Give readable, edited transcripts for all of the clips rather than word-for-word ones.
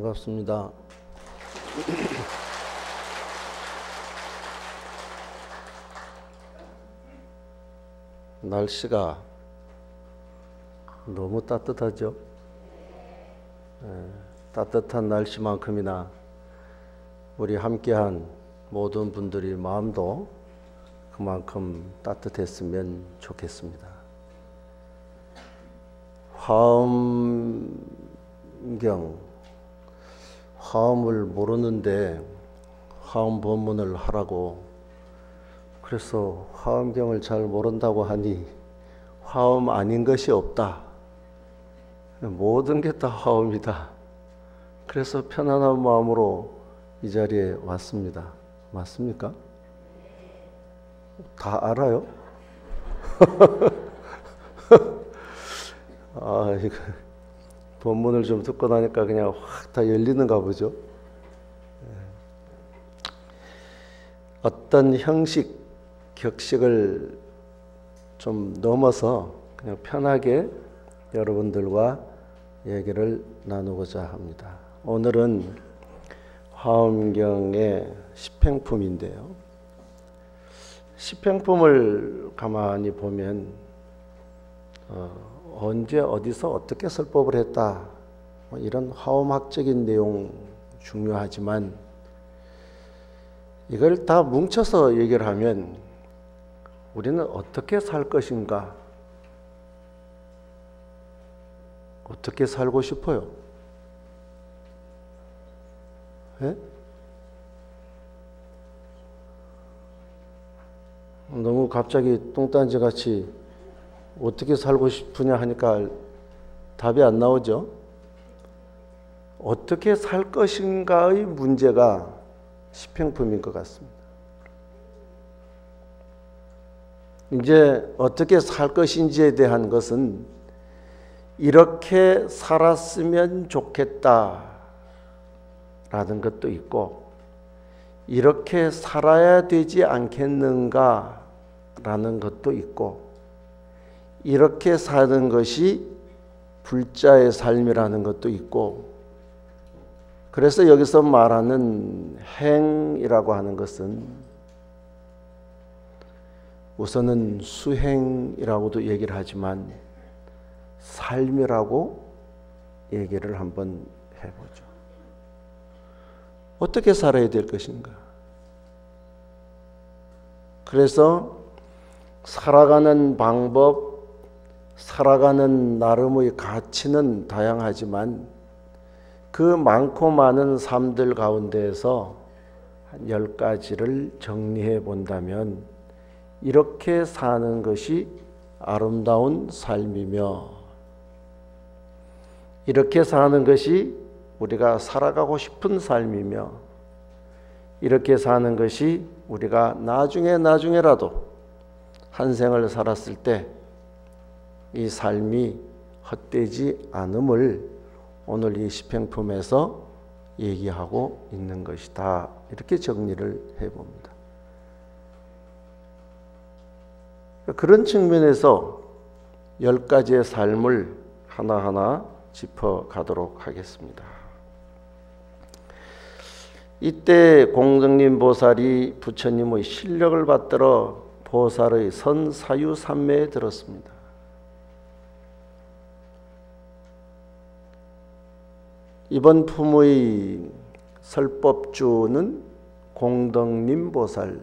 반갑습니다. 날씨가 너무 따뜻하죠? 따뜻한 날씨만큼이나 우리 함께한 모든 분들이 마음도 그만큼 따뜻했으면 좋겠습니다. 화엄을 모르는데 화엄 법문을 하라고, 그래서 화엄경을 잘 모른다고 하니 화엄 아닌 것이 없다. 모든 게 다 화엄이다. 그래서 편안한 마음으로 이 자리에 왔습니다. 맞습니까? 다 알아요? 이거 법문을 좀 듣고 나니까 그냥 확 다 열리는가 보죠. 어떤 형식, 격식을 좀 넘어서 그냥 편하게 여러분들과 얘기를 나누고자 합니다. 오늘은 화엄경의 십행품인데요. 십행품을 가만히 보면 언제 어디서 어떻게 설법을 했다, 이런 화엄학적인 내용 중요하지만 이걸 다 뭉쳐서 얘기를 하면 우리는 어떻게 살 것인가, 어떻게 살고 싶어요? 예? 너무 갑자기 뚱딴지 같이 어떻게 살고 싶으냐 하니까 답이 안 나오죠. 어떻게 살 것인가의 문제가 십행품인 것 같습니다. 이제 어떻게 살 것인지에 대한 것은 이렇게 살았으면 좋겠다 라는 것도 있고, 이렇게 살아야 되지 않겠는가 라는 것도 있고, 이렇게 사는 것이 불자의 삶이라는 것도 있고, 그래서 여기서 말하는 행이라고 하는 것은 우선은 수행이라고도 얘기를 하지만 삶이라고 얘기를 한번 해보죠. 어떻게 살아야 될 것인가? 그래서 살아가는 방법, 살아가는 나름의 가치는 다양하지만 그 많고 많은 삶들 가운데에서 한 10가지를 정리해 본다면 이렇게 사는 것이 아름다운 삶이며, 이렇게 사는 것이 우리가 살아가고 싶은 삶이며, 이렇게 사는 것이 우리가 나중에라도 한 생을 살았을 때 이 삶이 헛되지 않음을 오늘 이 십행품에서 얘기하고 있는 것이다. 이렇게 정리를 해봅니다. 그런 측면에서 10가지의 삶을 하나하나 짚어가도록 하겠습니다. 이때 공덕님 보살이 부처님의 실력을 받들어 보살의 선사유삼매에 들었습니다. 이번 품의 설법주는 공덕님 보살.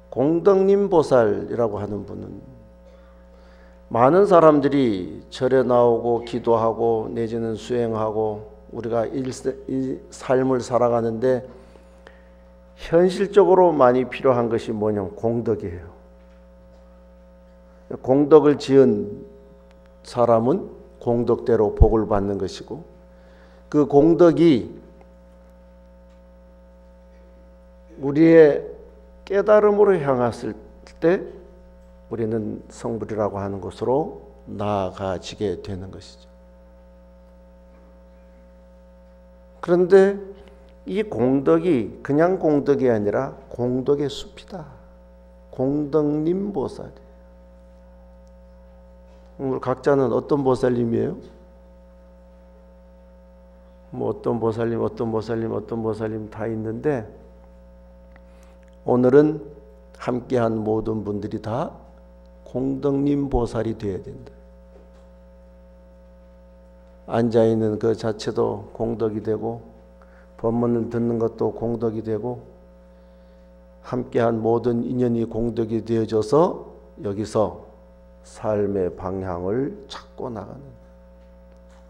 공덕님 보살이라고 하는 분은 많은 사람들이 절에 나오고 기도하고 내지는 수행하고 우리가 이 삶을 살아가는데 현실적으로 많이 필요한 것이 뭐냐면 공덕이에요. 공덕을 지은 사람은 공덕대로 복을 받는 것이고, 그 공덕이 우리의 깨달음으로 향했을 때 우리는 성불이라고 하는 곳으로 나아가지게 되는 것이죠. 그런데 이 공덕이 그냥 공덕이 아니라 공덕의 숲이다. 공덕님 보살이에요. 오늘 각자는 어떤 보살님이에요? 뭐 어떤 보살님 다 있는데 오늘은 함께한 모든 분들이 다 공덕님 보살이 되어야 된다. 앉아있는 그 자체도 공덕이 되고 법문을 듣는 것도 공덕이 되고 함께한 모든 인연이 공덕이 되어져서 여기서 삶의 방향을 찾고 나가는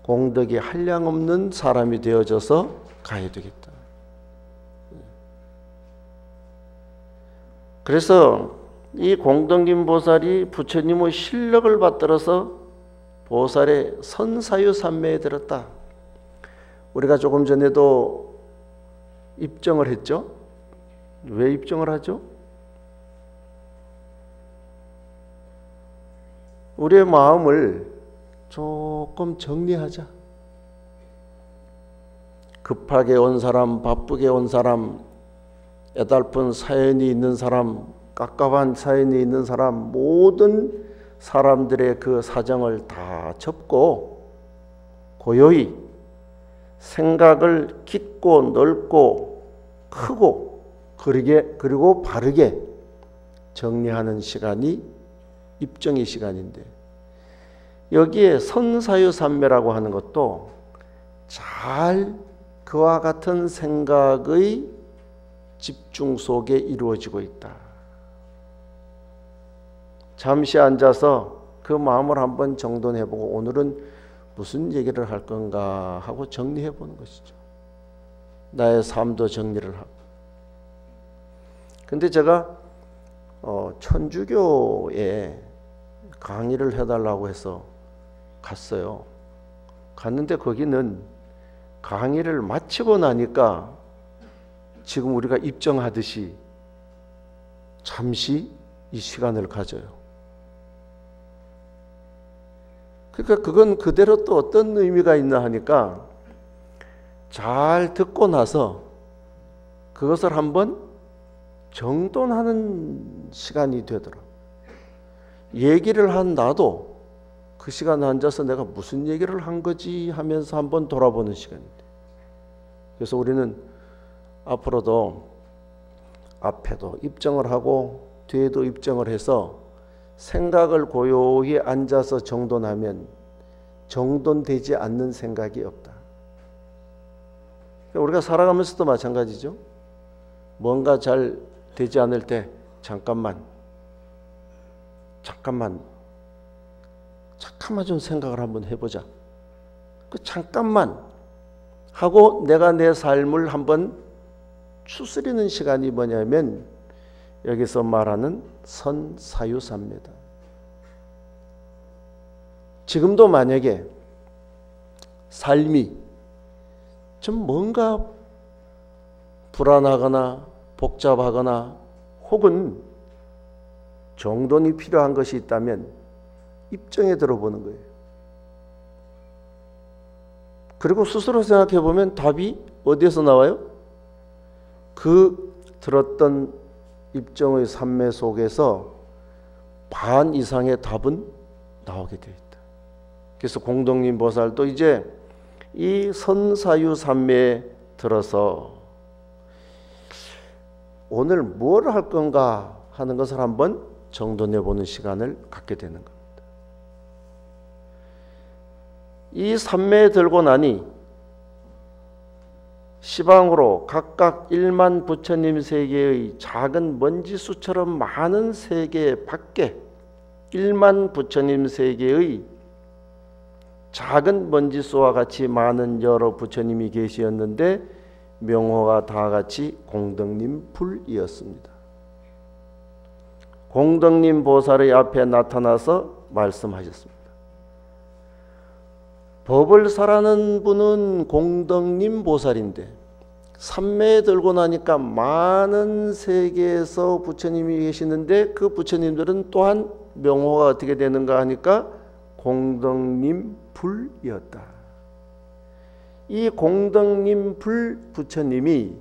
공덕이 한량없는 사람이 되어져서 가야 되겠다. 그래서 이 공덕님 보살이 부처님의 실력을 받들어서 보살의 선사유산매에 들었다. 우리가 조금 전에도 입정을 했죠. 왜 입정을 하죠? 우리의 마음을 조금 정리하자. 급하게 온 사람, 바쁘게 온 사람, 애달픈 사연이 있는 사람, 깝깝한 사연이 있는 사람, 모든 사람들의 그 사정을 다 접고 고요히 생각을 깊고 넓고 크고 그리고 바르게 정리하는 시간이 입정의 시간인데, 여기에 선사유산매라고 하는 것도 잘 그와 같은 생각의 집중 속에 이루어지고 있다. 잠시 앉아서 그 마음을 한번 정돈해보고 오늘은 무슨 얘기를 할 건가 하고 정리해보는 것이죠. 나의 삶도 정리를 하고. 근데 제가 천주교에 강의를 해달라고 해서 갔어요. 갔는데 거기는 강의를 마치고 나니까 지금 우리가 입정하듯이 잠시 이 시간을 가져요. 그러니까 그건 그대로 또 어떤 의미가 있나 하니까 잘 듣고 나서 그것을 한번 정돈하는 시간이 되더라. 얘기를 한 나도 그 시간에 앉아서 내가 무슨 얘기를 한 거지 하면서 한번 돌아보는 시간인데, 그래서 우리는 앞으로도 앞에도 입정을 하고 뒤에도 입정을 해서 생각을 고요히 앉아서 정돈하면 정돈되지 않는 생각이 없다. 우리가 살아가면서도 마찬가지죠. 뭔가 잘 되지 않을 때 잠깐만 좀 생각을 한번 해보자. 그 잠깐만 하고 내가 내 삶을 한번 추스리는 시간이 뭐냐면 여기서 말하는 선사유산매다. 지금도 만약에 삶이 좀 뭔가 불안하거나 복잡하거나 혹은 정돈이 필요한 것이 있다면 입정에 들어보는 거예요. 그리고 스스로 생각해 보면 답이 어디에서 나와요? 그 들었던 입정의 산매 속에서 반 이상의 답은 나오게 되어 있다. 그래서 공덕님 보살도 이제 이 선사유산매에 들어서 오늘 뭘 할 건가 하는 것을 한번 정돈해 보는 시간을 갖게 되는 겁니다. 이 산매에 들고 나니 시방으로 각각 1만 부처님 세계의 작은 먼지수처럼 많은 세계 밖에 1만 부처님 세계의 작은 먼지수와 같이 많은 여러 부처님이 계시었는데 명호가 다 같이 공덕님 불이었습니다. 공덕님 보살의 앞에 나타나서 말씀하셨습니다. 법을 설하는 분은 공덕님 보살인데 산매에 들고 나니까 많은 세계에서 부처님이 계시는데 그 부처님들은 또한 명호가 어떻게 되는가 하니까 공덕님 불이었다. 이 공덕님 불 부처님이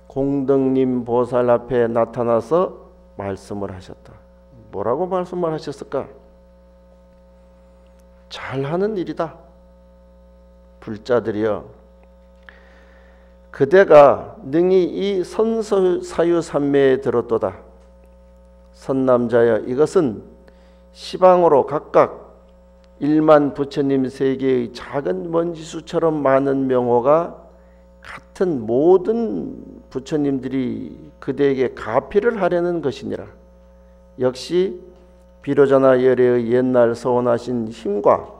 공덕님 보살 앞에 나타나서 말씀을 하셨다. 뭐라고 말씀을 하셨을까? 잘하는 일이다. 불자들이여, 그대가 능히 이 선사유산매에 들었도다. 선남자여, 이것은 시방으로 각각 1만 부처님 세계의 작은 먼지수처럼 많은 명호가 같은 모든 부처님들이 그대에게 가피를 하려는 것이니라. 역시 비로자나 열애의 옛날 서원하신 힘과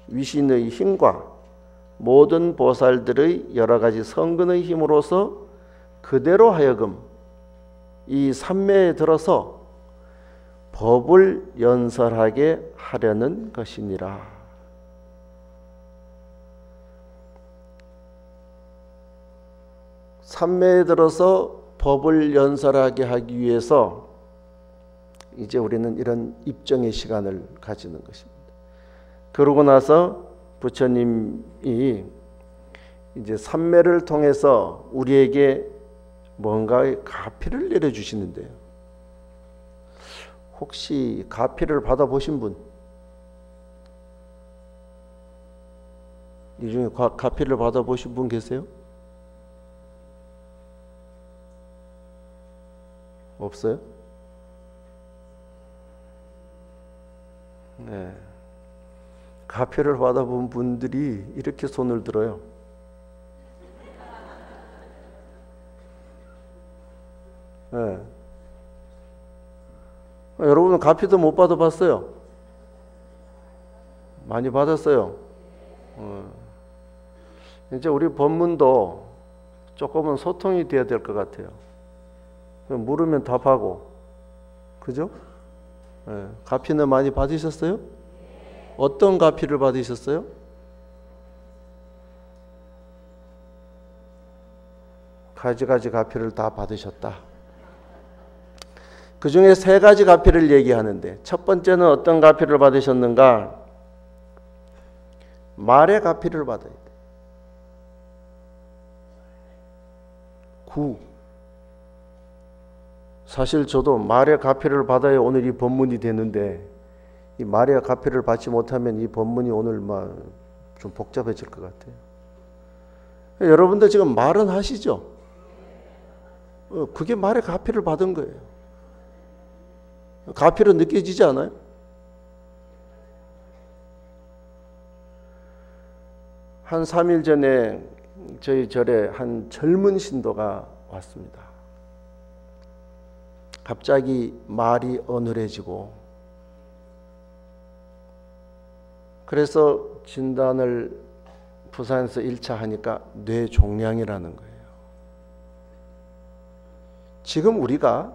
위신의 힘과 모든 보살들의 여러 가지 성근의 힘으로서 그대로 하여금 이 삼매에 들어서 법을 연설하게 하려는 것이니라. 삼매에 들어서 법을 연설하게 하기 위해서 이제 우리는 이런 입정의 시간을 가지는 것입니다. 그러고 나서 부처님이 이제 삼매를 통해서 우리에게 뭔가의 가피를 내려주시는데요. 혹시 가피를 받아보신 분? 이 중에 가피를 받아보신 분 계세요? 없어요? 네. 가피를 받아본 분들이 이렇게 손을 들어요. 네. 여러분은 가피도 못 받아봤어요? 많이 받았어요. 이제 우리 법문도 조금은 소통이 돼야 될 것 같아요. 물으면 답하고, 그죠? 네. 가피는 많이 받으셨어요? 어떤 가피를 받으셨어요? 가지 가피를 다 받으셨다. 그 중에 3가지 가피를 얘기하는데, 첫 번째는 어떤 가피를 받으셨는가? 말의 가피를 받아야 돼. 사실 저도 말의 가피를 받아야 오늘 이 법문이 되는데, 이 말의 가피를 받지 못하면 이 법문이 오늘 좀 복잡해질 것 같아요. 여러분들 지금 말은 하시죠? 그게 말의 가피를 받은 거예요. 가피로 느껴지지 않아요? 한 3일 전에 저희 절에 한 젊은 신도가 왔습니다. 갑자기 말이 어눌해지고, 그래서 진단을 부산에서 1차 하니까 뇌종양이라는 거예요. 지금 우리가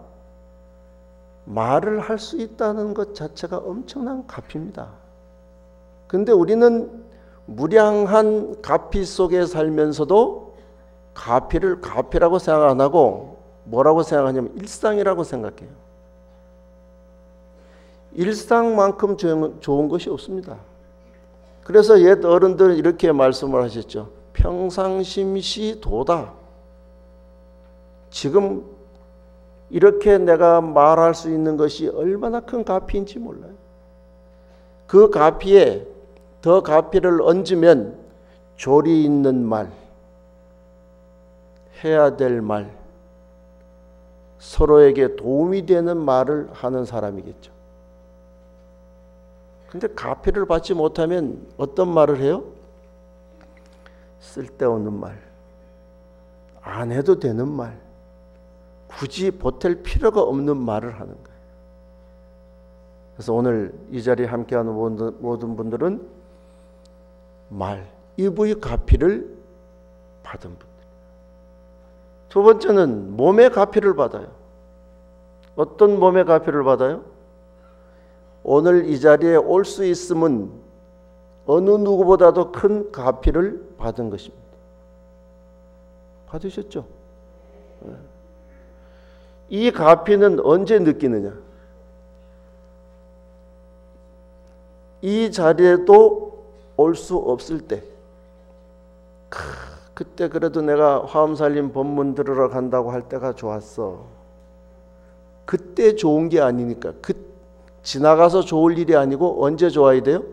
말을 할 수 있다는 것 자체가 엄청난 가피입니다. 근데 우리는 무량한 가피 속에 살면서도 가피를 가피라고 생각 안 하고 뭐라고 생각하냐면 일상이라고 생각해요. 일상만큼 좋은 것이 없습니다. 그래서 옛 어른들은 이렇게 말씀을 하셨죠. 평상심시 도다. 지금 이렇게 내가 말할 수 있는 것이 얼마나 큰 가피인지 몰라요. 그 가피에 더 가피를 얹으면 조리 있는 말, 해야 될 말, 서로에게 도움이 되는 말을 하는 사람이겠죠. 근데 가피를 받지 못하면 어떤 말을 해요? 쓸데없는 말, 안 해도 되는 말, 굳이 보탤 필요가 없는 말을 하는 거예요. 그래서 오늘 이 자리에 함께하는 모든 분들은 말, 입의 가피를 받은 분들. 두 번째는 몸의 가피를 받아요. 어떤 몸의 가피를 받아요? 오늘 이 자리에 올 수 있음은 어느 누구보다도 큰 가피를 받은 것입니다. 받으셨죠? 이 가피는 언제 느끼느냐? 이 자리에도 올 수 없을 때, 그때 그래도 내가 화엄살림 법문 들으러 간다고 할 때가 좋았어. 그때 좋은 게 아니니까. 지나가서 좋을 일이 아니고 언제 좋아야 돼요?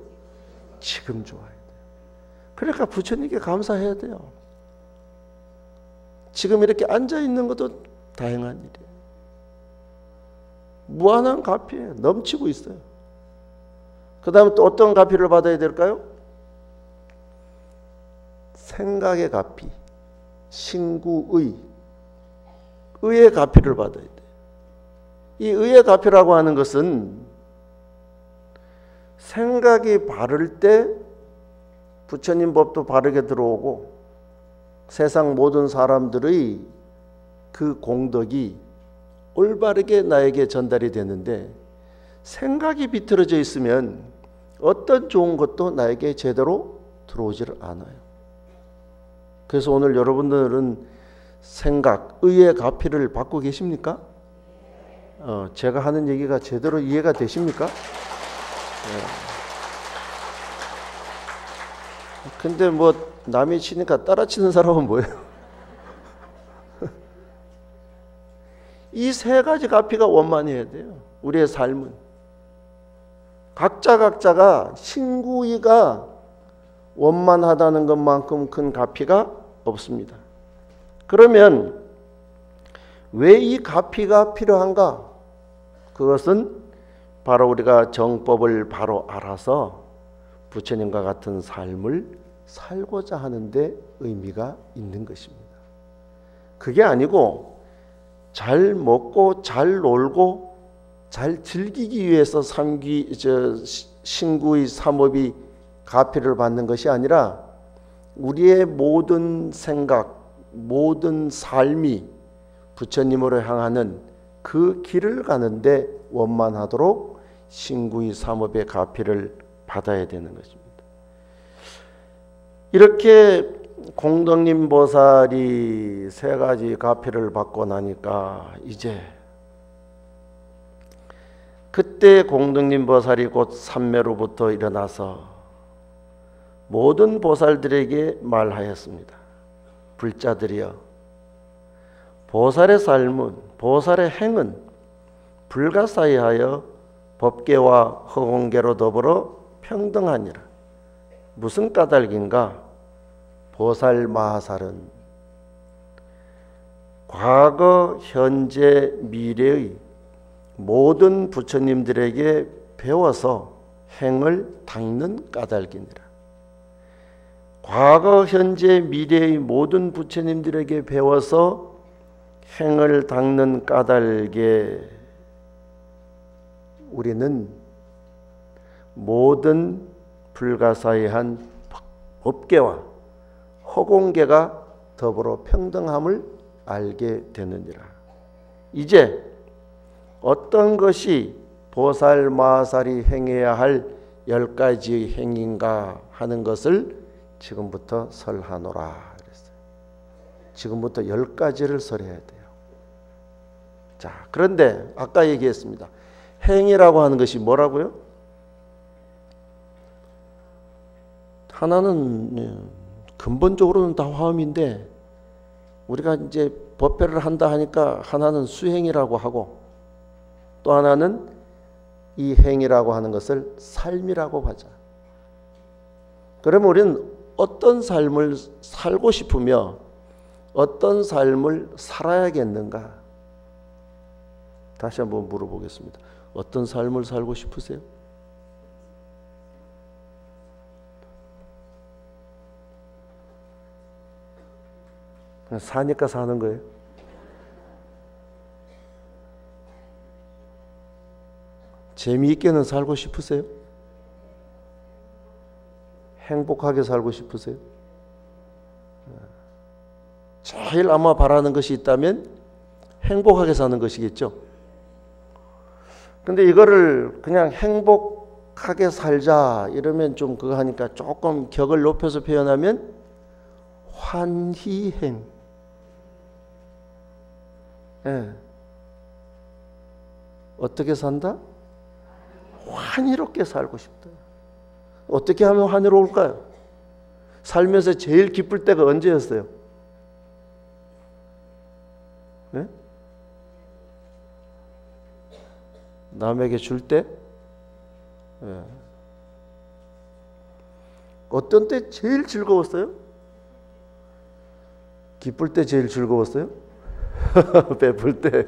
지금 좋아야 돼요. 그러니까 부처님께 감사해야 돼요. 지금 이렇게 앉아 있는 것도 다행한 일이에요. 무한한 가피에 넘치고 있어요. 그 다음에 또 어떤 가피를 받아야 될까요? 생각의 가피, 신구의, 의의 가피를 받아야 돼요. 이 의의 가피라고 하는 것은 생각이 바를 때 부처님 법도 바르게 들어오고 세상 모든 사람들의 그 공덕이 올바르게 나에게 전달이 되는데, 생각이 비틀어져 있으면 어떤 좋은 것도 나에게 제대로 들어오지를 않아요. 그래서 오늘 여러분들은 생각, 의의 가피를 받고 계십니까? 제가 하는 얘기가 제대로 이해가 되십니까? 근데 뭐 남이 치니까 따라 치는 사람은 뭐예요? 이 세 가지 가피가 원만해야 돼요. 우리의 삶은 각자가 신구의가 원만하다는 것만큼 큰 가피가 없습니다. 그러면 왜 이 가피가 필요한가? 그것은 바로 우리가 정법을 바로 알아서 부처님과 같은 삶을 살고자 하는데 의미가 있는 것입니다. 그게 아니고 잘 먹고 잘 놀고 잘 즐기기 위해서 신구의 삼업이 가피를 받는 것이 아니라 우리의 모든 생각, 모든 삶이 부처님으로 향하는 그 길을 가는데 원만하도록 신구의 삼업의 가피를 받아야 되는 것입니다. 이렇게 공덕님 보살이 세 가지 가피를 받고 나니까 이제 그때 공덕님 보살이 곧 삼매로부터 일어나서 모든 보살들에게 말하였습니다. 불자들이여, 보살의 삶은, 보살의 행은 불가사의하여 법계와 허공계로 더불어 평등하니라. 무슨 까닭인가? 보살 마하살은 과거, 현재, 미래의 모든 부처님들에게 배워서 행을 닦는 까닭이니라. 과거, 현재, 미래의 모든 부처님들에게 배워서 행을 닦는 까닭에 우리는 모든 불가사의한 법계와 허공계가 더불어 평등함을 알게 되느니라. 이제 어떤 것이 보살 마하살이 행해야 할 10가지의 행인가 하는 것을 지금부터 설하노라 그랬어요. 지금부터 10가지를 설해야 돼요. 자, 그런데 아까 얘기했습니다. 행이라고 하는 것이 뭐라고요? 하나는 근본적으로는 다 화음인데 우리가 이제 법회를 한다 하니까 하나는 수행이라고 하고 또 하나는 이 행이라고 하는 것을 삶이라고 하자. 그러면 우리는 어떤 삶을 살고 싶으며 어떤 삶을 살아야겠는가? 다시 한번 물어보겠습니다. 어떤 삶을 살고 싶으세요? 그냥 사니까 사는 거예요. 재미있게는 살고 싶으세요? 행복하게 살고 싶으세요? 제일 아마 바라는 것이 있다면 행복하게 사는 것이겠죠. 근데 이거를 그냥 행복하게 살자 이러면 좀 그거 하니까 조금 격을 높여서 표현하면 환희행. 예. 어떻게 산다? 환희롭게 살고 싶다. 어떻게 하면 환희로울까요? 살면서 제일 기쁠 때가 언제였어요? 네? 남에게 줄 때? 네. 어떤 때 제일 즐거웠어요? 기쁠 때 제일 즐거웠어요? 베풀 때.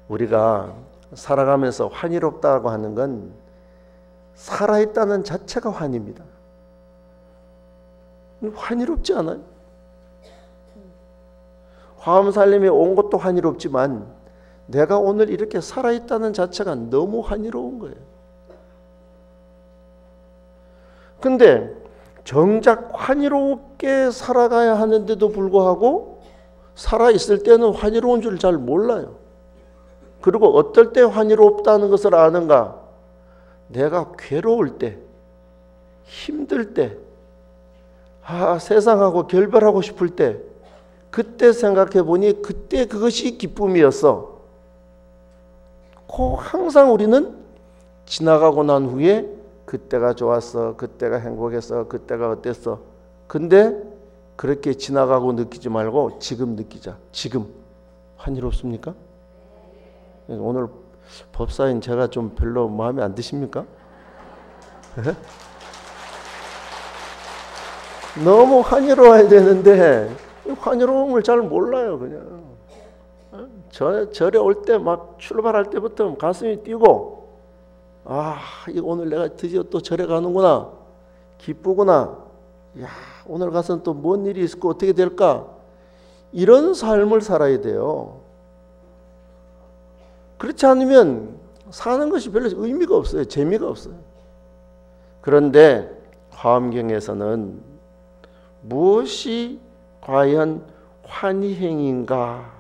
우리가 살아가면서 환희롭다고 하는 건 살아있다는 자체가 환희입니다. 환희롭지 않아요? 화엄살림에 온 것도 환희롭지만 내가 오늘 이렇게 살아있다는 자체가 너무 환희로운 거예요. 근데 정작 환희롭게 살아가야 하는데도 불구하고 살아있을 때는 환희로운 줄 잘 몰라요. 그리고 어떨 때 환희롭다는 것을 아는가? 내가 괴로울 때, 힘들 때, 세상하고 결별하고 싶을 때, 그때 생각해 보니 그때 그것이 기쁨이었어. 항상 우리는 지나가고 난 후에 그때가 좋았어, 그때가 행복했어, 그때가 어땠어. 근데 그렇게 지나가고 느끼지 말고 지금 느끼자. 지금. 환희롭습니까? 오늘 법사인 제가 좀 별로 마음에 안 드십니까? 너무 환희로워야 되는데 환희로움을 잘 몰라요. 그냥 절에 올 때 막 출발할 때부터 가슴이 뛰고 오늘 내가 드디어 또 절에 가는구나, 기쁘구나, 오늘 가서는 또 뭔 일이 있을까, 어떻게 될까, 이런 삶을 살아야 돼요. 그렇지 않으면 사는 것이 별로 의미가 없어요. 재미가 없어요. 그런데 화엄경에서는 무엇이 과연 환희행인가?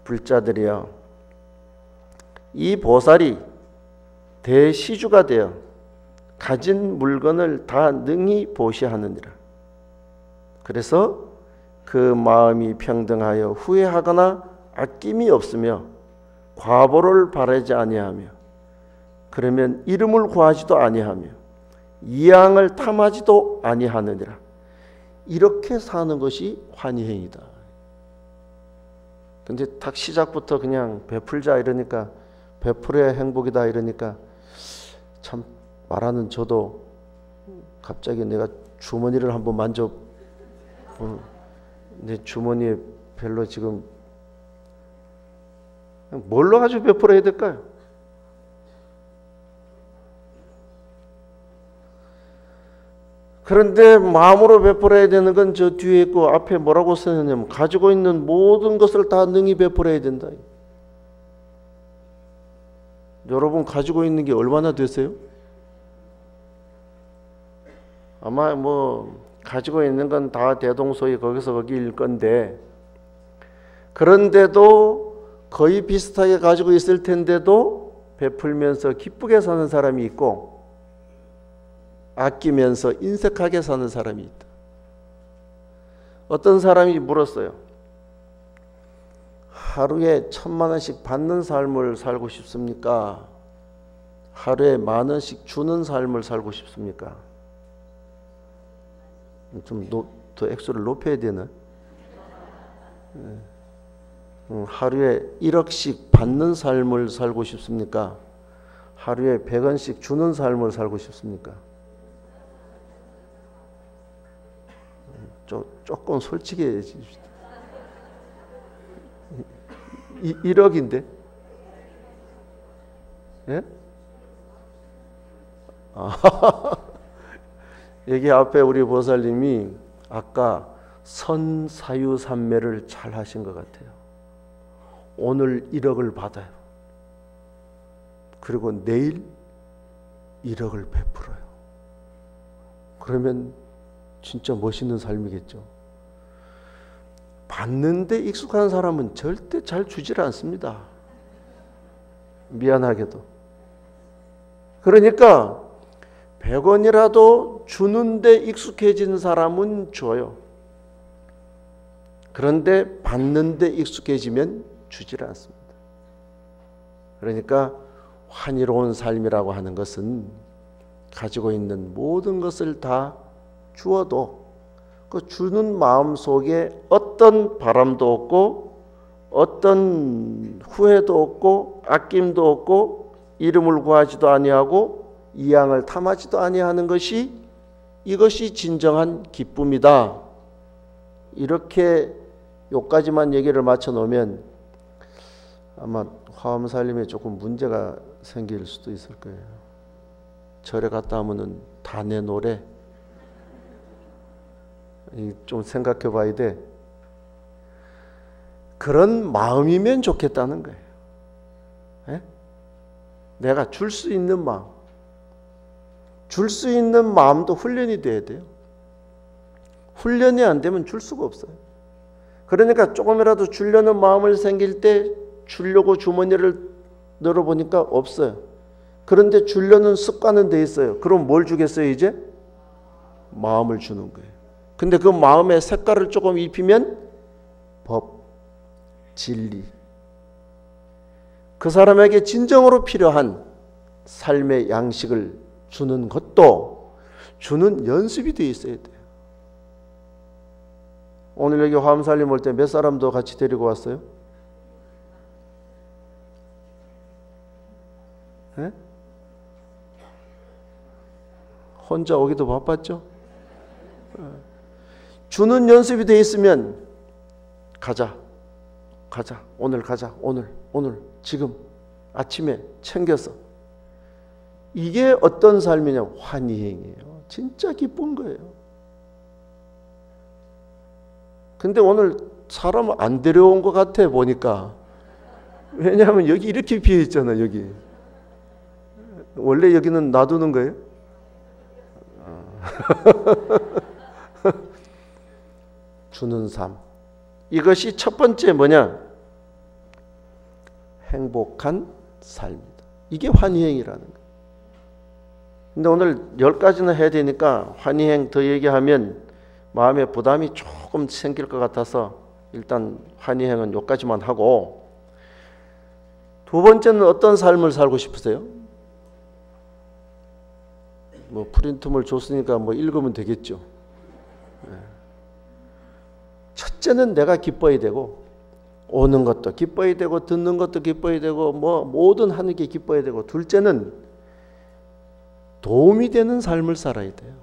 불자들이여, 이 보살이 대시주가 되어 가진 물건을 다 능히 보시하느니라. 그래서 그 마음이 평등하여 후회하거나 아낌이 없으며 과보를 바라지 아니하며, 그러면 이름을 구하지도 아니하며 이양을 탐하지도 아니하느니라. 이렇게 사는 것이 환희행이다. 근데 딱 시작부터 그냥 베풀자 이러니까, 베풀어야 행복이다 이러니까, 참 말하는 저도 갑자기 내가 주머니를 한번 만져, 내 주머니에 별로 지금 뭘로 가지고 베풀어야 될까요? 그런데 마음으로 베풀어야 되는 건 저 뒤에 있고, 앞에 뭐라고 써있냐면 가지고 있는 모든 것을 다 능히 베풀어야 된다. 여러분 가지고 있는 게 얼마나 되세요? 아마 가지고 있는 건 다 대동소이 거기서 거기일 건데, 그런데도 거의 비슷하게 가지고 있을 텐데도 베풀면서 기쁘게 사는 사람이 있고, 아끼면서 인색하게 사는 사람이 있다. 어떤 사람이 물었어요. 하루에 1,000만 원씩 받는 삶을 살고 싶습니까? 하루에 10,000원씩 주는 삶을 살고 싶습니까? 좀 더 액수를 높여야 되나? 하루에 1억씩 받는 삶을 살고 싶습니까? 하루에 100원씩 주는 삶을 살고 싶습니까? 조금 솔직해집시다. 1억인데? 예? 여기 앞에 우리 보살님이 아까 선사유산매를 잘 하신 것 같아요. 오늘 1억을 받아요. 그리고 내일 1억을 베풀어요. 그러면 진짜 멋있는 삶이겠죠. 받는데 익숙한 사람은 절대 잘 주질 않습니다. 미안하게도. 그러니까 100원이라도 주는데 익숙해진 사람은 줘요. 그런데 받는데 익숙해지면 주질 않습니다. 그러니까 환희로운 삶이라고 하는 것은 가지고 있는 모든 것을 다 주어도 그 주는 마음 속에 어떤 바람도 없고, 어떤 후회도 없고, 아낌도 없고, 이름을 구하지도 아니하고 이양을 탐하지도 아니하는 것이 이것이 진정한 기쁨이다. 이렇게 요까지만 얘기를 맞춰 놓으면 아마 화엄 살림에 조금 문제가 생길 수도 있을 거예요. 절에 갔다 하면은 다 내 노래. 좀 생각해 봐야 돼. 그런 마음이면 좋겠다는 거예요. 에? 내가 줄 수 있는 마음. 줄 수 있는 마음도 훈련이 돼야 돼요. 훈련이 안 되면 줄 수가 없어요. 그러니까 조금이라도 주려는 마음을 생길 때 주려고 주머니를 열어보니까 없어요. 그런데 주려는 습관은 돼 있어요. 그럼 뭘 주겠어요 이제? 마음을 주는 거예요. 근데 그 마음의 색깔을 조금 입히면 법, 진리. 그 사람에게 진정으로 필요한 삶의 양식을 주는 것도 주는 연습이 되어 있어야 돼요. 오늘 여기 화엄살림 올 때 몇 사람도 같이 데리고 왔어요? 네? 혼자 오기도 바빴죠? 주는 연습이 되어 있으면 가자, 오늘 가자, 오늘 지금 아침에 챙겨서. 이게 어떤 삶이냐? 환희행이에요. 진짜 기쁜 거예요. 근데 오늘 사람 안 데려온 것 같아 보니까. 왜냐하면 여기 이렇게 비어 있잖아. 여기 원래 여기는 놔두는 거예요? 주는 삶. 이것이 첫 번째 뭐냐? 행복한 삶이다. 이게 환희행이라는 거예요. 근데 오늘 10가지는 해야 되니까 환희행 더 얘기하면 마음에 부담이 조금 생길 것 같아서 일단 환희행은 여기까지만 하고, 두 번째는 어떤 삶을 살고 싶으세요? 뭐 프린트물 줬으니까 뭐 읽으면 되겠죠. 첫째는 내가 기뻐야 되고, 오는 것도 기뻐야 되고, 듣는 것도 기뻐야 되고, 뭐 모든 하는 게 기뻐야 되고, 둘째는 도움이 되는 삶을 살아야 돼요.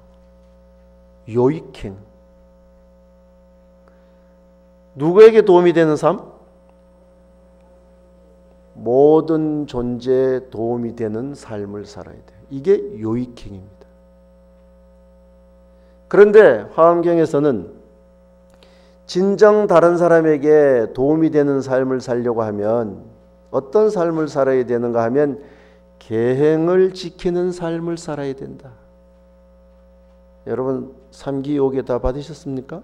요익행. 누구에게 도움이 되는 삶? 모든 존재에 도움이 되는 삶을 살아야 돼요. 이게 요익행입니다. 그런데 화엄경에서는 진정 다른 사람에게 도움이 되는 삶을 살려고 하면 어떤 삶을 살아야 되는가 하면 계행을 지키는 삶을 살아야 된다. 여러분 3기 5개 다 받으셨습니까?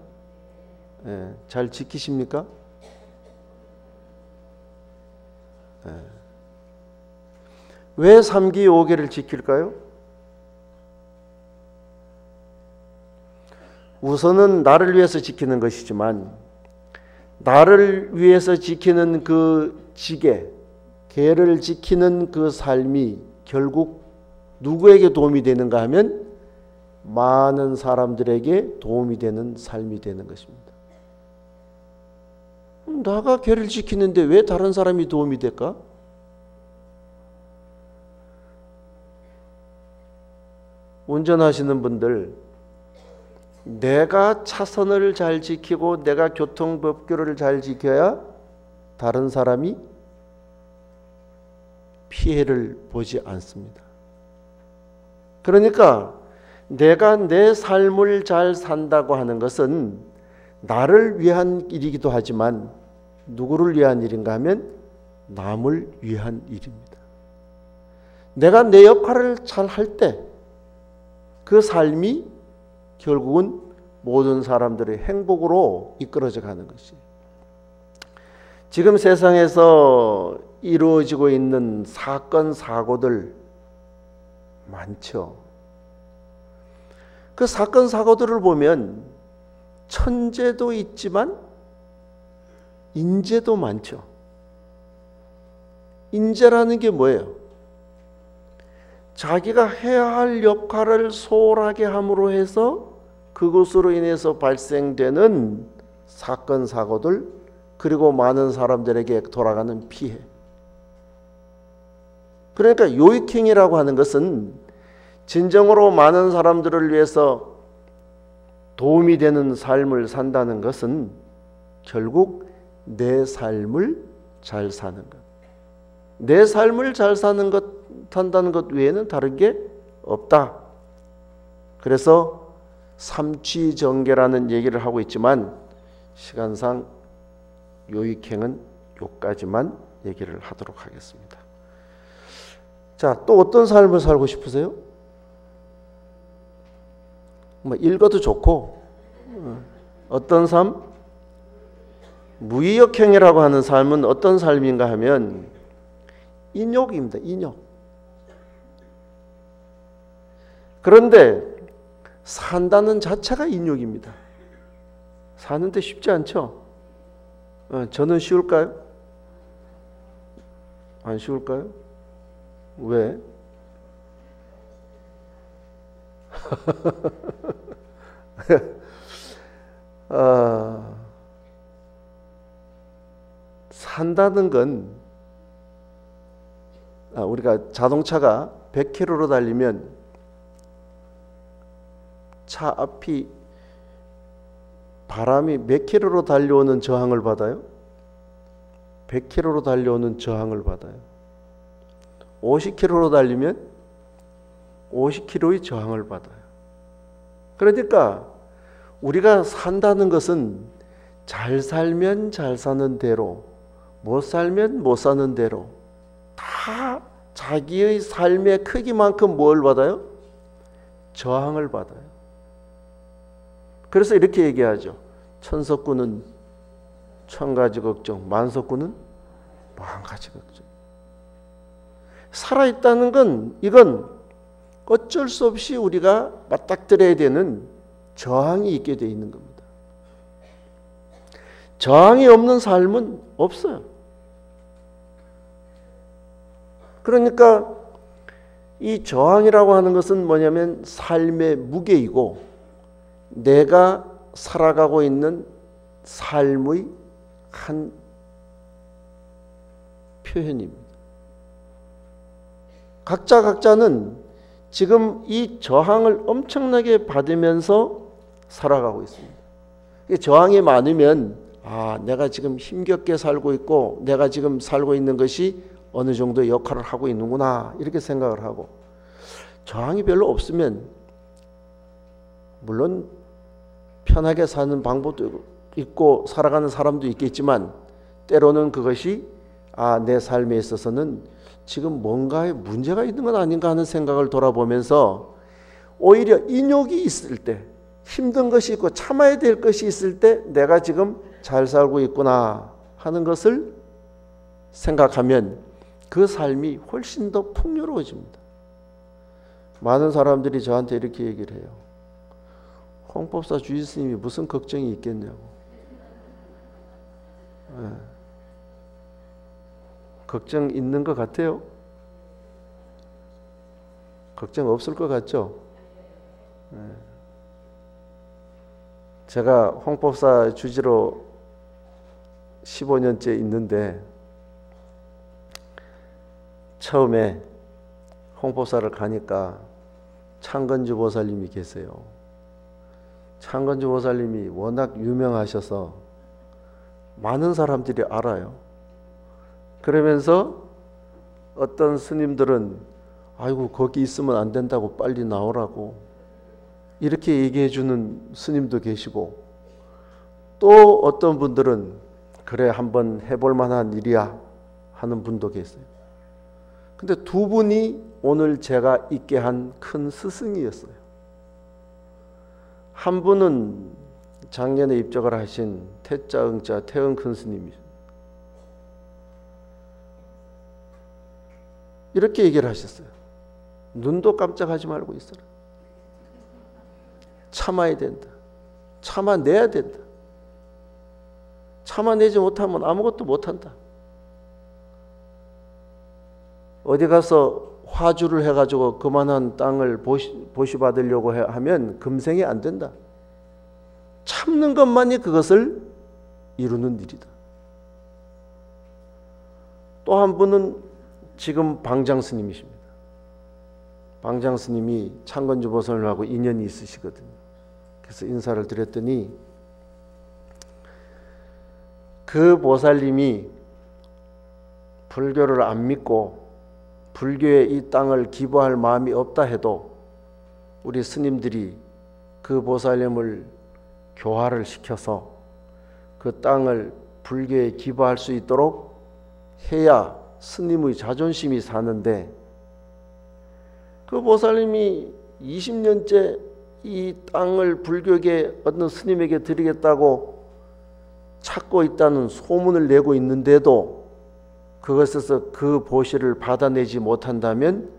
네, 잘 지키십니까? 네. 왜 3기 5개를 지킬까요? 우선은 나를 위해서 지키는 것이지만, 나를 위해서 지키는 그 지계, 계를 지키는 그 삶이 결국 누구에게 도움이 되는가 하면 많은 사람들에게 도움이 되는 삶이 되는 것입니다. 나가 계를 지키는데 왜 다른 사람이 도움이 될까? 운전하시는 분들, 내가 차선을 잘 지키고 내가 교통법규를 잘 지켜야 다른 사람이 피해를 보지 않습니다. 그러니까 내가 내 삶을 잘 산다고 하는 것은 나를 위한 일이기도 하지만 누구를 위한 일인가 하면 남을 위한 일입니다. 내가 내 역할을 잘 할 때 그 삶이 결국은 모든 사람들의 행복으로 이끌어져 가는 것이에요. 지금 세상에서 이루어지고 있는 사건, 사고들 많죠. 그 사건, 사고들을 보면 천재도 있지만 인재도 많죠. 인재라는 게 뭐예요? 자기가 해야 할 역할을 소홀하게 함으로 해서 그것으로 인해서 발생되는 사건, 사고들, 그리고 많은 사람들에게 돌아가는 피해. 그러니까 요익행이라고 하는 것은 진정으로 많은 사람들을 위해서 도움이 되는 삶을 산다는 것은 결국 내 삶을 잘 사는 것. 내 삶을 잘 사는 것, 산다는 것 외에는 다른 게 없다. 그래서 삼취정계라는 얘기를 하고 있지만 시간상 요익행은 요까지만 얘기를 하도록 하겠습니다. 자, 또 어떤 삶을 살고 싶으세요? 뭐 읽어도 좋고 어떤 삶? 무의역행이라고 하는 삶은 어떤 삶인가 하면 인욕입니다. 인욕. 그런데 산다는 자체가 인욕입니다. 사는데 쉽지 않죠? 저는 쉬울까요? 안 쉬울까요? 왜? 산다는 건 우리가 자동차가 100km로 달리면 차 앞이 바람이 몇 킬로로 달려오는 저항을 받아요? 100km로 달려오는 저항을 받아요. 50km로 달리면 50km의 저항을 받아요. 그러니까 우리가 산다는 것은 잘 살면 잘 사는 대로, 못 살면 못 사는 대로 다 자기의 삶의 크기만큼 뭘 받아요? 저항을 받아요. 그래서 이렇게 얘기하죠. 천석구는 천가지 걱정, 만석구는 만가지 걱정. 살아있다는 건 이건 어쩔 수 없이 우리가 맞닥뜨려야 되는 저항이 있게 되어 있는 겁니다. 저항이 없는 삶은 없어요. 그러니까 이 저항이라고 하는 것은 뭐냐면 삶의 무게이고 내가 살아가고 있는 삶의 한 표현입니다. 각자는 지금 이 저항을 엄청나게 받으면서 살아가고 있습니다. 저항이 많으면 내가 지금 힘겹게 살고 있고 내가 지금 살고 있는 것이 어느 정도의 역할을 하고 있는구나 이렇게 생각을 하고, 저항이 별로 없으면 물론 편하게 사는 방법도 있고 살아가는 사람도 있겠지만 때로는 그것이 내 삶에 있어서는 지금 뭔가에 문제가 있는 건 아닌가 하는 생각을 돌아보면서 오히려 인욕이 있을 때, 힘든 것이 있고 참아야 될 것이 있을 때 내가 지금 잘 살고 있구나 하는 것을 생각하면 그 삶이 훨씬 더 풍요로워집니다. 많은 사람들이 저한테 이렇게 얘기를 해요. 홍법사 주지스님이 무슨 걱정이 있겠냐고. 걱정 있는 것 같아요? 걱정 없을 것 같죠? 제가 홍법사 주지로 15년째 있는데 처음에 홍법사를 가니까 창건주 보살님이 계세요. 창건주 보살님이 워낙 유명하셔서 많은 사람들이 알아요. 그러면서 어떤 스님들은 아이고 거기 있으면 안 된다고 빨리 나오라고 이렇게 얘기해 주는 스님도 계시고, 또 어떤 분들은 그래 한번 해볼 만한 일이야 하는 분도 계세요. 근데 두 분이 오늘 제가 있게 한 큰 스승이었어요. 한 분은 작년에 입적을 하신 태자응자 태응 큰 스님이죠. 이렇게 얘기를 하셨어요. 눈도 깜짝하지 말고 있어라. 참아야 된다. 참아내야 된다. 참아내지 못하면 아무것도 못한다. 어디 가서 화주를 해가지고 그만한 땅을 보시받으려고 하면 금생이 안 된다. 참는 것만이 그것을 이루는 일이다. 또 한 분은 지금 방장스님이십니다. 방장스님이 창건주 보살님하고 인연이 있으시거든요. 그래서 인사를 드렸더니 그 보살님이 불교를 안 믿고 불교에 이 땅을 기부할 마음이 없다 해도 우리 스님들이 그 보살님을 교화를 시켜서 그 땅을 불교에 기부할 수 있도록 해야 스님의 자존심이 사는데, 그 보살님이 20년째 이 땅을 불교계 어떤 스님에게 드리겠다고 찾고 있다는 소문을 내고 있는데도 그것에서 그 보시를 받아내지 못한다면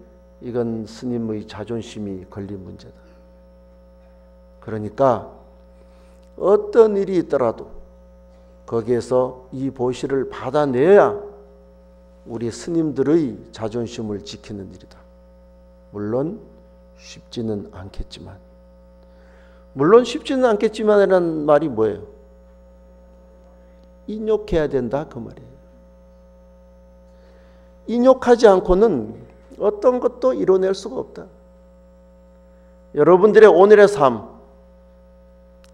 이건 스님의 자존심이 걸린 문제다. 그러니까 어떤 일이 있더라도 거기에서 이 보시를 받아내야 우리 스님들의 자존심을 지키는 일이다. 물론 쉽지는 않겠지만, 이라는 말이 뭐예요? 인욕해야 된다 그 말이에요. 인욕하지 않고는 어떤 것도 이뤄낼 수가 없다. 여러분들의 오늘의 삶,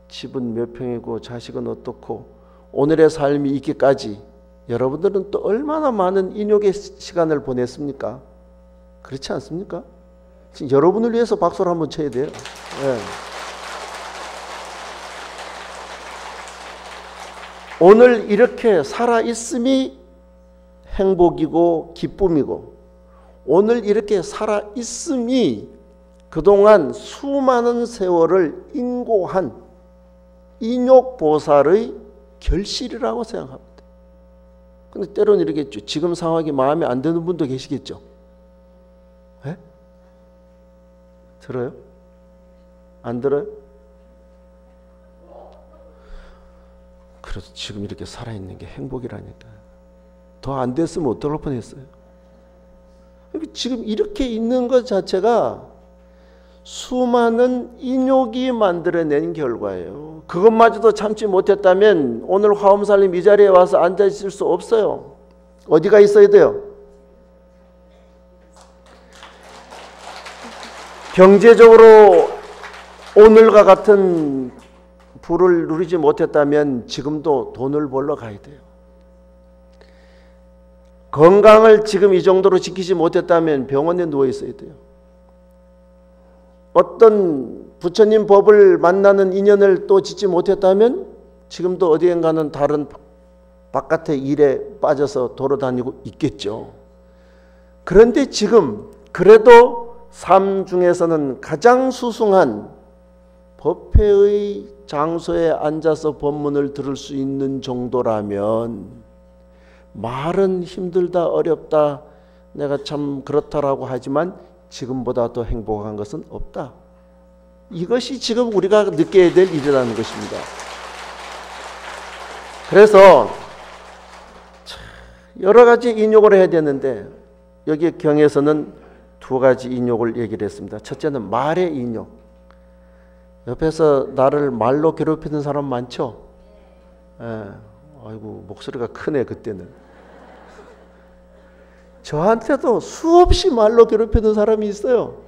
집은 몇 평이고 자식은 어떻고 오늘의 삶이 있기까지 여러분들은 또 얼마나 많은 인욕의 시간을 보냈습니까? 그렇지 않습니까? 지금 여러분을 위해서 박수를 한번 쳐야 돼요. 네. 오늘 이렇게 살아있음이 행복이고 기쁨이고, 오늘 이렇게 살아있음이 그동안 수많은 세월을 인고한 인욕보살의 결실이라고 생각합니다. 근데 때로는 이러겠죠. 지금 상황이 마음에 안 드는 분도 계시겠죠. 네? 들어요? 안 들어요? 그래서 지금 이렇게 살아있는 게 행복이라니까. 더 안 됐으면 어떡할 뻔했어요. 지금 이렇게 있는 것 자체가 수많은 인욕이 만들어낸 결과예요. 그것마저도 참지 못했다면 오늘 화엄살님 이 자리에 와서 앉아 있을 수 없어요. 어디가 있어야 돼요? 경제적으로 오늘과 같은 부를 누리지 못했다면 지금도 돈을 벌러 가야 돼요. 건강을 지금 이 정도로 지키지 못했다면 병원에 누워 있어야 돼요. 어떤 부처님 법을 만나는 인연을 또 짓지 못했다면 지금도 어디엔가는 다른 바깥의 일에 빠져서 돌아다니고 있겠죠. 그런데 지금 그래도 삶 중에서는 가장 수승한 법회의 장소에 앉아서 법문을 들을 수 있는 정도라면, 말은 힘들다 어렵다 내가 참 그렇다라고 하지만 지금보다 더 행복한 것은 없다. 이것이 지금 우리가 느껴야 될 일이라는 것입니다. 그래서 여러 가지 인욕을 해야 되는데 여기 경에서는 두 가지 인욕을 얘기를 했습니다. 첫째는 말의 인욕. 옆에서 나를 말로 괴롭히는 사람 많죠? 예. 아이고 목소리가 크네 그때는. 저한테도 수없이 말로 괴롭히는 사람이 있어요.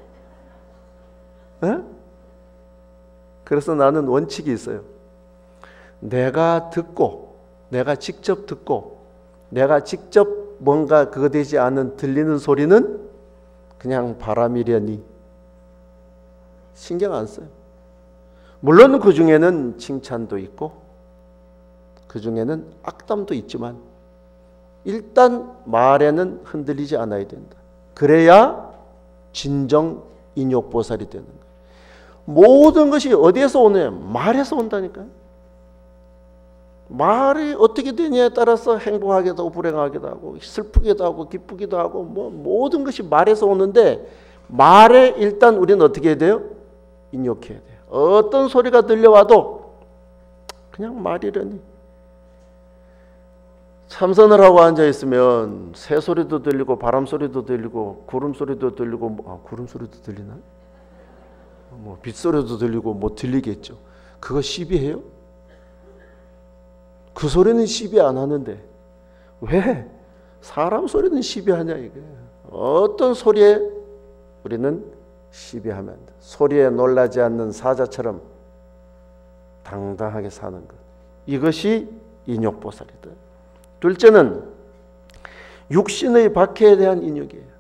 예? 그래서 나는 원칙이 있어요. 내가 직접 듣고 내가 직접 뭔가 그거 되지 않은 들리는 소리는 그냥 바람이려니 신경 안 써요. 물론 그 중에는 칭찬도 있고 그 중에는 악담도 있지만 일단 말에는 흔들리지 않아야 된다. 그래야 진정 인욕보살이 되는 거예요. 모든 것이 어디에서 오느냐? 말에서 온다니까요. 말이 어떻게 되냐에 따라서 행복하기도 하고 불행하기도 하고 슬프기도 하고 기쁘기도 하고 뭐 모든 것이 말에서 오는데, 말에 일단 우리는 어떻게 해야 돼요? 인욕해야 돼요. 어떤 소리가 들려와도 그냥 말이려니. 참선을 하고 앉아있으면 새 소리도 들리고 바람 소리도 들리고 구름 소리도 들리고, 구름 소리도 들리나? 뭐 빗소리도 들리고 뭐 들리겠죠. 그거 시비해요? 그 소리는 시비 안 하는데 왜 사람 소리는 시비하냐 이게. 어떤 소리에 우리는 시비하면 안 돼. 소리에 놀라지 않는 사자처럼 당당하게 사는 것. 이것이 인욕보살이다. 둘째는 육신의 박해에 대한 인욕이에요.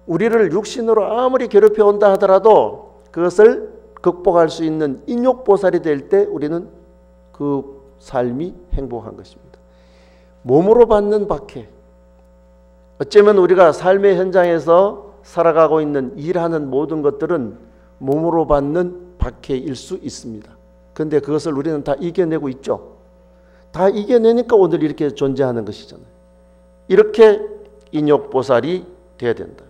우리를 육신으로 아무리 괴롭혀 온다 하더라도 그것을 극복할 수 있는 인욕보살이 될 때 우리는 그 삶이 행복한 것입니다. 몸으로 받는 박해. 어쩌면 우리가 삶의 현장에서 살아가고 있는 일하는 모든 것들은 몸으로 받는 박해일 수 있습니다. 그런데 그것을 우리는 다 이겨내고 있죠. 다 이겨내니까 오늘 이렇게 존재하는 것이잖아요. 이렇게 인욕보살이 돼야 된다.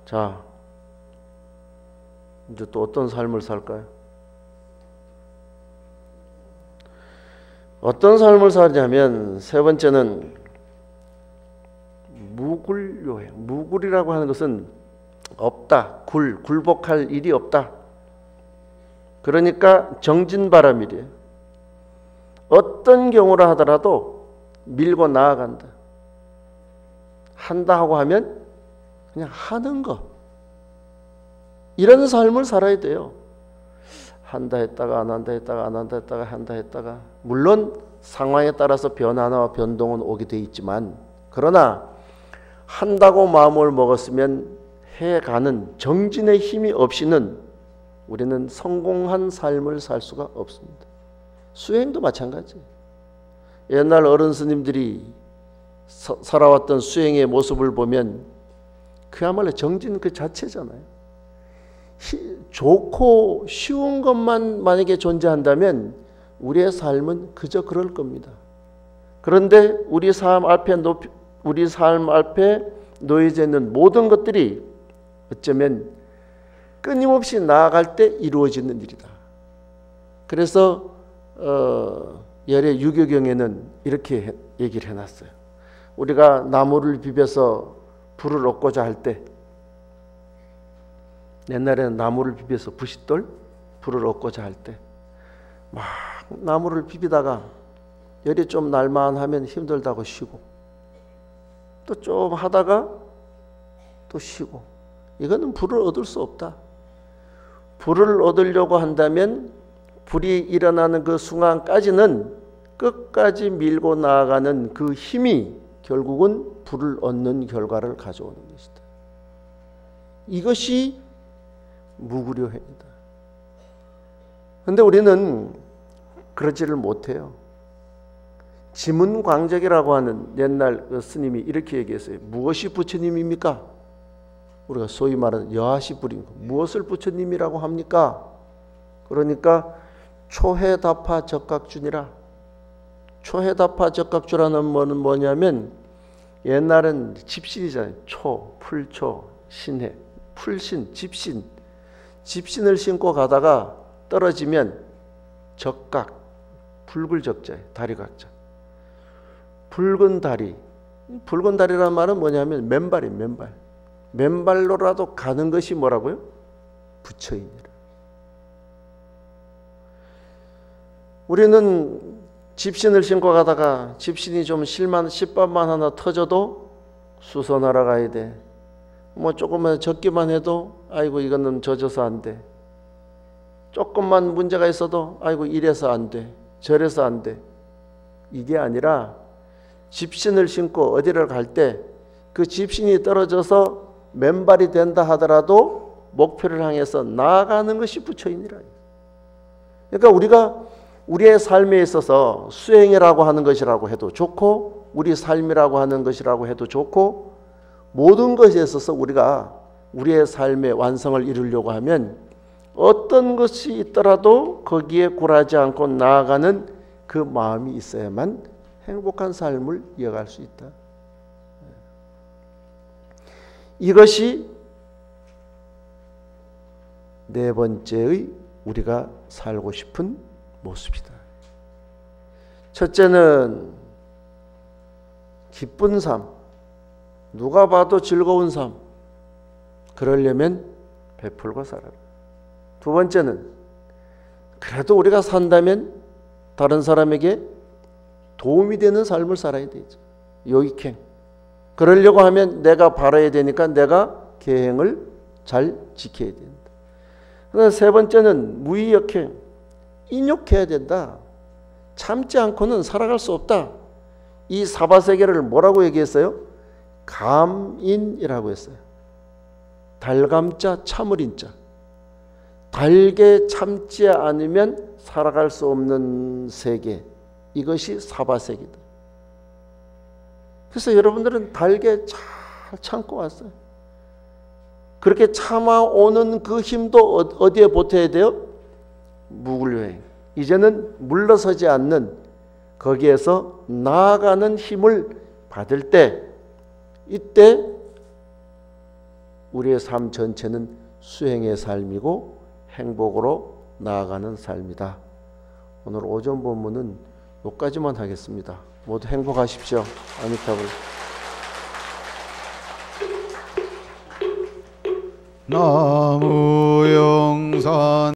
자, 이제 또 어떤 삶을 살까요? 어떤 삶을 살냐면 세 번째는 무굴요행. 무굴이라고 하는 것은 없다. 굴복할 일이 없다. 그러니까 정진바람이래요. 어떤 경우라 하더라도 밀고 나아간다. 한다 하고 하면 그냥 하는 거. 이런 삶을 살아야 돼요. 한다 했다가 안 한다 했다가 안 한다 했다가 한다 했다가, 물론 상황에 따라서 변화나 변동은 오게 돼 있지만, 그러나 한다고 마음을 먹었으면 해가는 정진의 힘이 없이는 우리는 성공한 삶을 살 수가 없습니다. 수행도 마찬가지예요. 옛날 어른 스님들이 살아왔던 수행의 모습을 보면 그야말로 정진 그 자체잖아요. 좋고 쉬운 것만 만약에 존재한다면 우리의 삶은 그저 그럴 겁니다. 그런데 우리 삶 앞에 놓여져 있는 모든 것들이 어쩌면 끊임없이 나아갈 때 이루어지는 일이다. 그래서 열의 유교경에는 이렇게 얘기를 해놨어요. 우리가 나무를 비벼서 불을 얻고자 할 때, 옛날에는 나무를 비벼서 부싯돌 불을 얻고자 할 때 막 나무를 비비다가 열이 좀 날만하면 힘들다고 쉬고, 또 좀 하다가 또 쉬고, 이거는 불을 얻을 수 없다. 불을 얻으려고 한다면 불이 일어나는 그 순간까지는 끝까지 밀고 나아가는 그 힘이 결국은 불을 얻는 결과를 가져오는 것이다. 이것이 무구려행이다. 그런데 우리는 그러지를 못해요. 지문광적이라고 하는 옛날 그 스님이 이렇게 얘기했어요. 무엇이 부처님입니까? 우리가 소위 말하는 여하시불인 거. 무엇을 부처님이라고 합니까? 그러니까 초해다파 적각주니라. 초해다파 적각주라는 뭐는 뭐냐면, 옛날은 집신이잖아요. 초, 풀초, 신해, 풀신, 집신. 집신을 신고 가다가 떨어지면 적각, 붉을 적자예요. 다리 각자. 붉은 다리. 붉은 다리라는 말은 뭐냐면 맨발이에요. 맨발. 맨발로라도 가는 것이 뭐라고요? 부처이니라. 우리는 집신을 신고 가다가 집신이 좀 십반만 하나 터져도 수선하러 가야 돼. 뭐 조금만 적기만 해도 아이고 이거는 젖어서 안 돼. 조금만 문제가 있어도 아이고 이래서 안 돼. 저래서 안 돼. 이게 아니라 집신을 신고 어디를 갈 때 그 집신이 떨어져서 맨발이 된다 하더라도 목표를 향해서 나아가는 것이 부처이니라. 그러니까 우리가 우리의 삶에 있어서 수행이라고 하는 것이라고 해도 좋고, 우리 삶이라고 하는 것이라고 해도 좋고, 모든 것에 있어서 우리가 우리의 삶의 완성을 이루려고 하면 어떤 것이 있더라도 거기에 굴하지 않고 나아가는 그 마음이 있어야만 행복한 삶을 이어갈 수 있다. 이것이 네 번째의 우리가 살고 싶은 모습이다. 첫째는 기쁜 삶, 누가 봐도 즐거운 삶. 그러려면 베풀고 살아라. 두 번째는 그래도 우리가 산다면 다른 사람에게 도움이 되는 삶을 살아야 되죠. 요익행. 그러려고 하면 내가 바라야 되니까 내가 계행을 잘 지켜야 된다. 세 번째는 무의역행. 인욕해야 된다. 참지 않고는 살아갈 수 없다. 이 사바세계를 뭐라고 얘기했어요? 감인이라고 했어요. 달감자 참을인자. 달게 참지 않으면 살아갈 수 없는 세계. 이것이 사바세계다. 그래서 여러분들은 달게 잘 참고 왔어요. 그렇게 참아오는 그 힘도 어디에 보태야 돼요? 무굴여행. 이제는 물러서지 않는, 거기에서 나아가는 힘을 받을 때, 이때 우리의 삶 전체는 수행의 삶이고 행복으로 나아가는 삶이다. 오늘 오전 본문은 여기까지만 하겠습니다. 모두 행복하십시오. 아미타불. 나무 영산